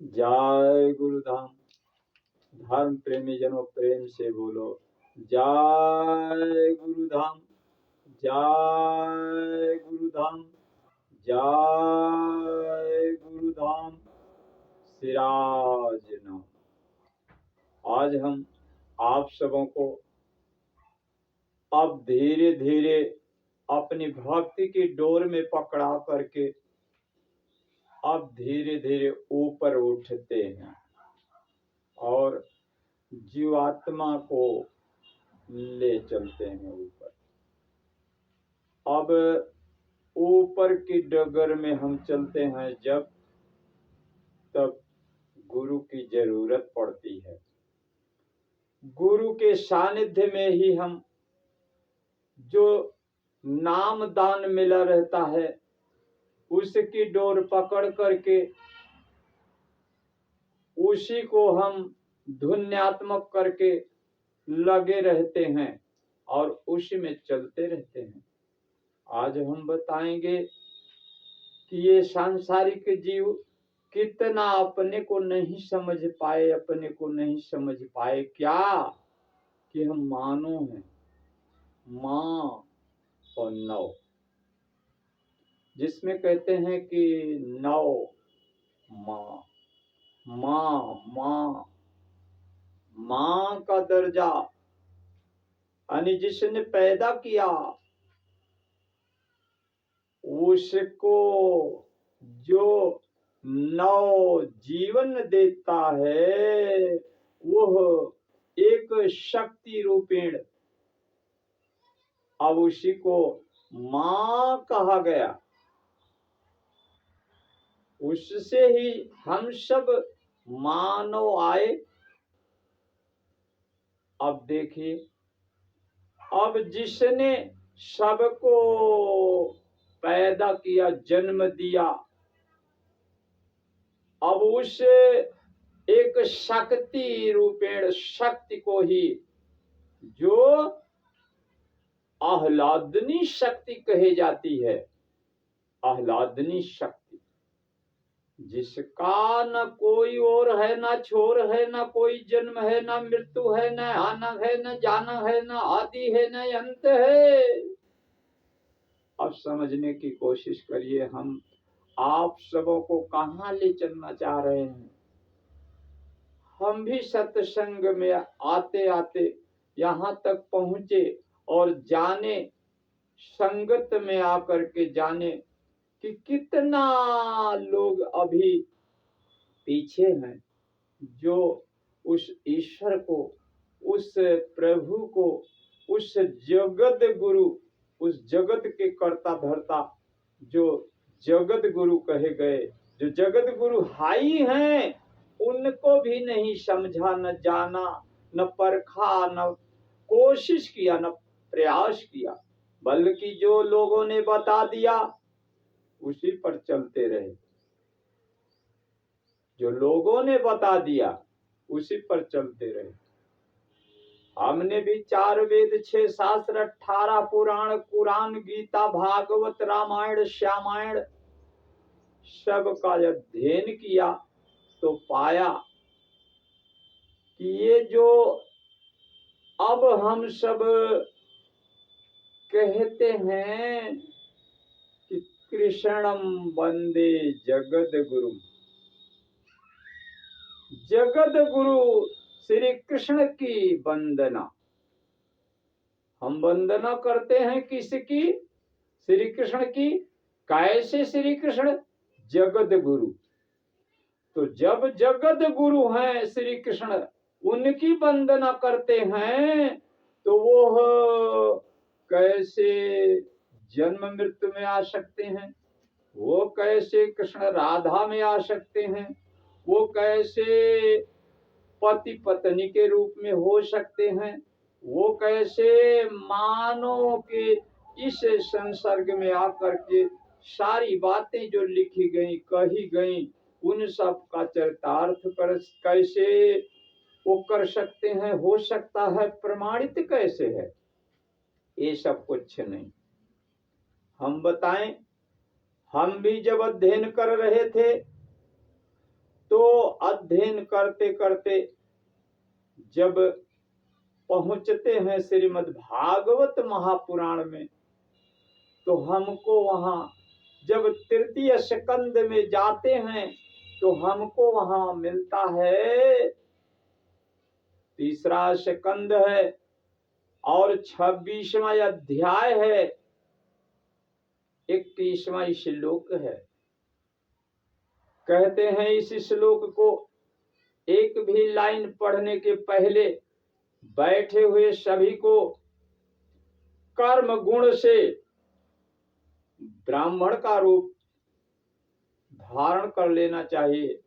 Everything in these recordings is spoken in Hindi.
जय गुरुधाम। धर्म प्रेमी जनों प्रेम से बोलो जय गुरुधाम, जय गुरुधाम, जय गुरुधाम। सिराज नाम। आज हम आप सबों को अब धीरे धीरे अपनी भक्ति की डोर में पकड़ा करके अब धीरे धीरे ऊपर उठते हैं और जीवात्मा को ले चलते हैं ऊपर। अब ऊपर की डगर में हम चलते हैं जब तब गुरु की जरूरत पड़ती है। गुरु के सानिध्य में ही हम जो नाम दान मिला रहता है उसकी डोर पकड़ करके उसी को हम धुन्यात्मक करके लगे रहते हैं और उसी में चलते रहते हैं। आज हम बताएंगे कि ये सांसारिक जीव कितना अपने को नहीं समझ पाए, अपने को नहीं समझ पाए क्या कि हम मानो हैं, माँ और नौ, जिसमें कहते हैं कि नौ माँ, माँ माँ माँ का दर्जा यानी जिसने पैदा किया उसको जो नव जीवन देता है वह एक शक्ति रूपेण अब उसी को माँ कहा गया। उससे ही हम सब मानव आए। अब देखिए, अब जिसने सबको पैदा किया, जन्म दिया, अब उस एक शक्ति रूपेण शक्ति को ही जो आह्लादनी शक्ति कही जाती है, आह्लादनी शक्ति, जिसका न कोई और है, न छोर है, न कोई जन्म है, न मृत्यु है, न आना है, न जाना है, न आदि है, न अंत है। अब समझने की कोशिश करिए, हम आप सबों को कहाँ ले चलना चाह रहे हैं। हम भी सत्संग में आते आते यहाँ तक पहुंचे और जाने, संगत में आकर के जाने कि कितना लोग अभी पीछे हैं जो उस ईश्वर को, उस प्रभु को, उस जगत गुरु, उस जगत के कर्ता धर्ता जो जगत गुरु कहे गए, जो जगत गुरु हाई हैं, उनको भी नहीं समझा, न जाना, न परखा, न कोशिश किया, न प्रयास किया, बल्कि जो लोगों ने बता दिया उसी पर चलते रहे। जो लोगों ने बता दिया उसी पर चलते रहे। हमने भी 4 वेद, 6 शास्त्र, 18 पुराण, कुरान, गीता, भागवत, रामायण, श्यामायण सब का अध्ययन किया तो पाया कि ये जो अब हम सब कहते हैं कि कृष्णम वंदे जगद गुरु, जगत गुरु श्री कृष्ण की वंदना। हम वंदना करते हैं किसकी? श्री कृष्ण की। कैसे श्री कृष्ण? जगत गुरु। तो जब जगत गुरु हैं श्री कृष्ण, उनकी वंदना करते हैं तो वो कैसे जन्म मृत्यु में आ सकते हैं? वो कैसे कृष्ण राधा में आ सकते हैं? वो कैसे पति पत्नी के रूप में हो सकते हैं? वो कैसे मानव के इस संसर्ग में आकर के सारी बातें जो लिखी गई, कही गई, उन सब का चरितार्थ कर कैसे वो कर सकते हैं, हो सकता है, प्रमाणित कैसे है? ये सब कुछ नहीं। हम बताएं, हम भी जब अध्ययन कर रहे थे तो अध्ययन करते करते जब पहुंचते हैं श्रीमद् भागवत महापुराण में, तो हमको वहां जब तृतीय स्कंद में जाते हैं तो हमको वहां मिलता है, तीसरा स्कंद है और 26वां अध्याय है, 21वां श्लोक है। कहते हैं इस श्लोक को एक भी लाइन पढ़ने के पहले बैठे हुए सभी को कर्म गुण से ब्राह्मण का रूप धारण कर लेना चाहिए,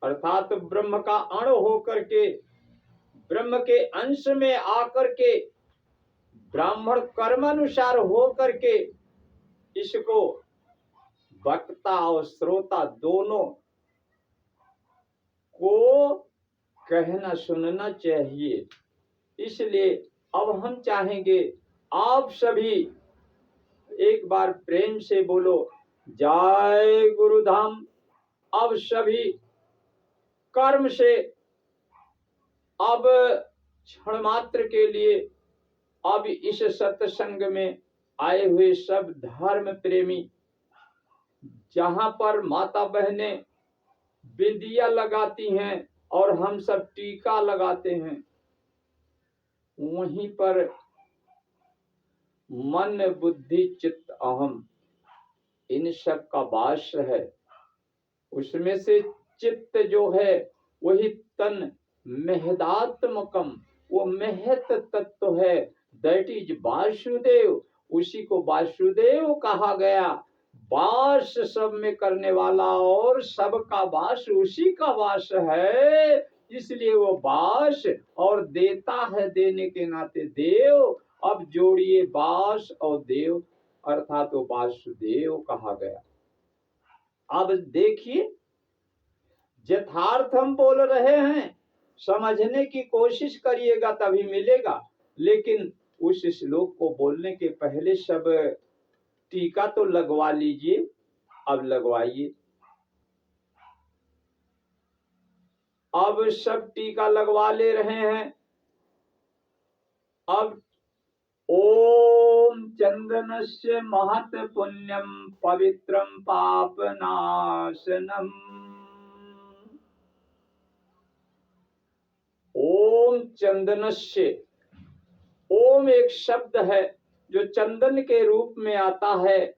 अर्थात ब्रह्म का अणु होकर के, ब्रह्म के अंश में आकर के, ब्राह्मण कर्मानुसार होकर के इसको वक्ता और श्रोता दोनों को कहना सुनना चाहिए। इसलिए अब हम चाहेंगे आप सभी एक बार प्रेम से बोलो जय गुरुधाम। अब सभी कर्म से अब क्षण मात्र के लिए अब इस सत्संग में आए हुए सब धर्म प्रेमी, जहां पर माता बहनें बिंदिया लगाती हैं और हम सब टीका लगाते हैं, वहीं पर मन बुद्धि चित्त अहम इन सब का वास है। उसमें से चित्त जो है वही तन महदात्मकम, वो महत तत्व है, दैट इज वासुदेव। उसी को वासुदेव कहा गया। वास सब में करने वाला और सबका वास उसी का वास है, इसलिए वो वास और देता है, देने के नाते देव। अब जोड़िए वास और देव, अर्थात तो वासुदेव कहा गया। अब देखिए यथार्थ हम बोल रहे हैं, समझने की कोशिश करिएगा तभी मिलेगा। लेकिन उस श्लोक को बोलने के पहले सब टीका तो लगवा लीजिए। अब लगवाइए, अब सब टीका लगवा ले रहे हैं। अब ओम चंदनस्य महत पुण्यम पवित्रम पापनाशनम। ओम चंदनस्य, ओम एक शब्द है जो चंदन के रूप में आता है।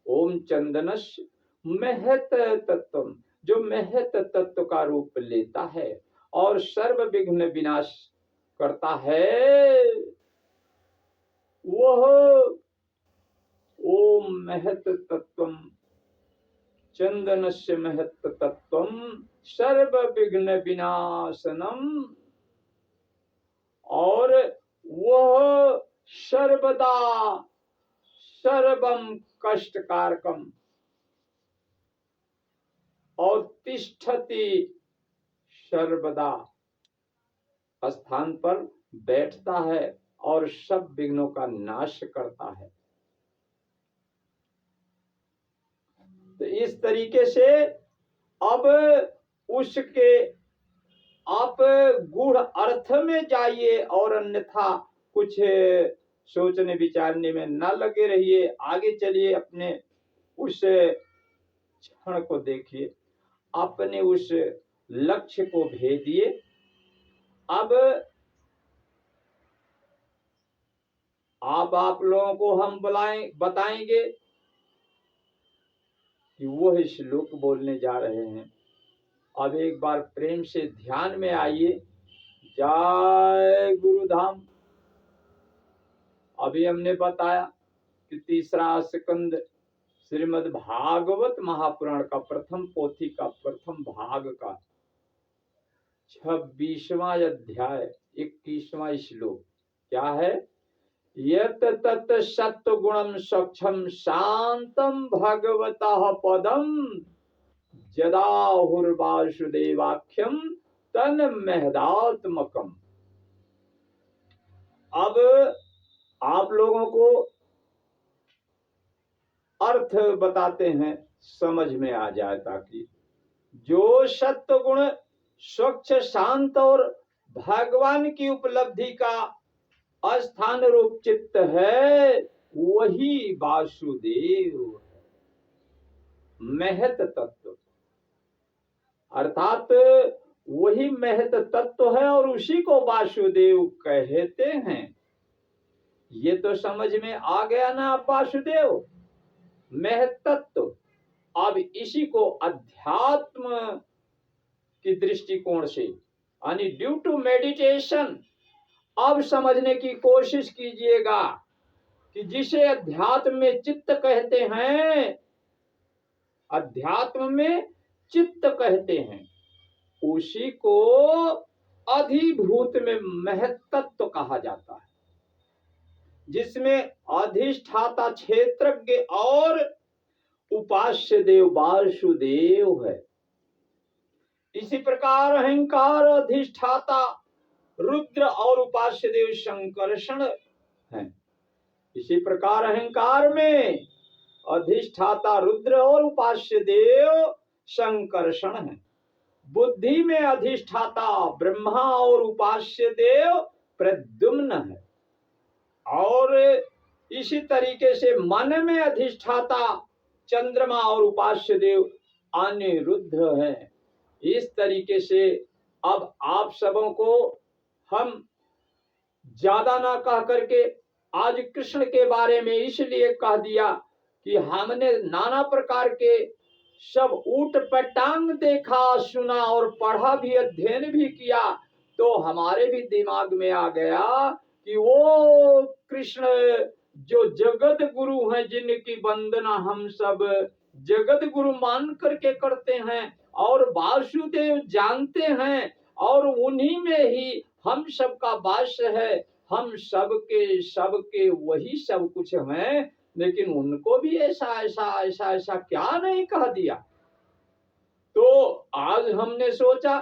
ओम चंदनस्य महत तत्व, जो महत तत्व का रूप लेता है और सर्व विघ्न विनाश करता है, वह ओम महत तत्वम चंदनस्य महत तत्वम सर्व विघ्न विनाशनम। और वह सर्वदा सर्वम कष्टकारकम और तिष्ठति सर्वदा, स्थान पर बैठता है और सब विघ्नों का नाश करता है। तो इस तरीके से अब उसके आप गूढ़ अर्थ में जाइए और अन्यथा कुछ सोचने विचारने में न लगे रहिए। आगे चलिए, अपने उस क्षण को देखिए, अपने उस लक्ष्य को भेदिए। अब आप लोगों को हम बताएंगे कि वो श्लोक बोलने जा रहे हैं। अब एक बार प्रेम से ध्यान में आइए। जय गुरुधाम। अभी हमने बताया कि तीसरा स्कंद श्रीमद् भागवत महापुराण का प्रथम पोथी का प्रथम भाग का 26वां अध्याय 21वां श्लोक क्या है? यत तत् सत्व गुणम सक्षम शांतम भगवतः पदम जदाहुर्वासुदेवाख्यम तन महदात्मकम। अब आप लोगों को अर्थ बताते हैं, समझ में आ जाए ताकि जो सत्व गुण स्वच्छ शांत और भगवान की उपलब्धि का अस्थान रूप चित्त है, वही वासुदेव है। महत तत्व अर्थात वही महत तत्व है और उसी को वासुदेव कहते हैं। ये तो समझ में आ गया ना आप? वासुदेव महत तत्व। अब इसी को अध्यात्म की दृष्टिकोण से यानी ड्यू टू मेडिटेशन अब समझने की कोशिश कीजिएगा कि जिसे अध्यात्म में चित्त कहते हैं, अध्यात्म में चित्त कहते हैं, उसी को अधिभूत में महत्त्व कहा जाता है, जिसमें अधिष्ठाता क्षेत्रज्ञ और उपास्य देव वासुदेव है। इसी प्रकार अहंकार अधिष्ठाता रुद्र और उपास्य देव शंकर्षण है। इसी प्रकार अहंकार में अधिष्ठाता रुद्र और उपास्य देव शंकर्षण है। बुद्धि में अधिष्ठाता ब्रह्मा और उपास्य देव प्रद्युम्न है। और इसी तरीके से मन में अधिष्ठाता चंद्रमा और उपास्य देव अनिरुद्ध है। इस तरीके से अब आप सबों को हम ज्यादा ना कह करके आज कृष्ण के बारे में इसलिए कह दिया कि हमने नाना प्रकार के सब ऊट पटांग देखा, सुना और पढ़ा भी, अध्ययन भी किया, तो हमारे भी दिमाग में आ गया कि वो कृष्ण जो जगत गुरु हैं, जिनकी वंदना हम सब जगत गुरु मान करके करते हैं और वासुदेव जानते हैं, और उन्हीं में ही हम सबका वास है। हम सबके वही सब कुछ हैं, लेकिन उनको भी ऐसा क्या नहीं कह दिया। तो आज हमने सोचा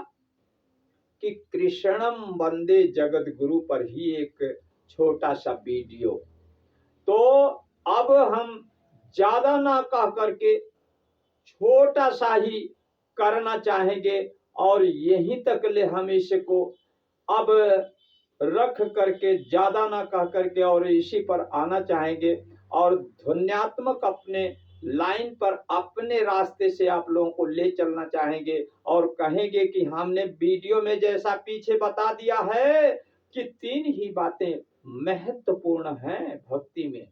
कि कृष्णम वंदे जगत गुरु पर ही एक छोटा सा वीडियो। तो अब हम ज्यादा ना कह करके छोटा सा ही करना चाहेंगे और यहीं तक ले हम इसको अब रख करके ज्यादा ना कह करके और इसी पर आना चाहेंगे और ध्वन्यात्मक अपने लाइन पर अपने रास्ते से आप लोगों को ले चलना चाहेंगे और कहेंगे कि हमने वीडियो में जैसा पीछे बता दिया है कि 3 ही बातें महत्वपूर्ण हैं भक्ति में।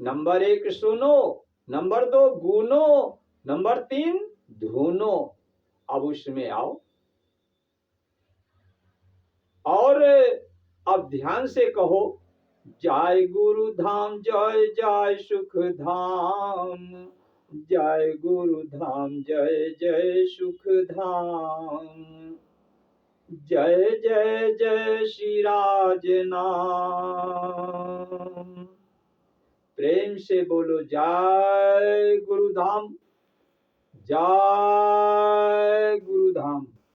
नंबर 1 सुनो, नंबर 2 गुनो, नंबर 3 धुनो। अब उसमें आओ और अब ध्यान से कहो, जय गुरु धाम जय जय सुख धाम, जय गुरु धाम जय जय सुख धाम, जय जय जय श्री राज नाम। प्रेम से बोलो जय गुरु धाम, जय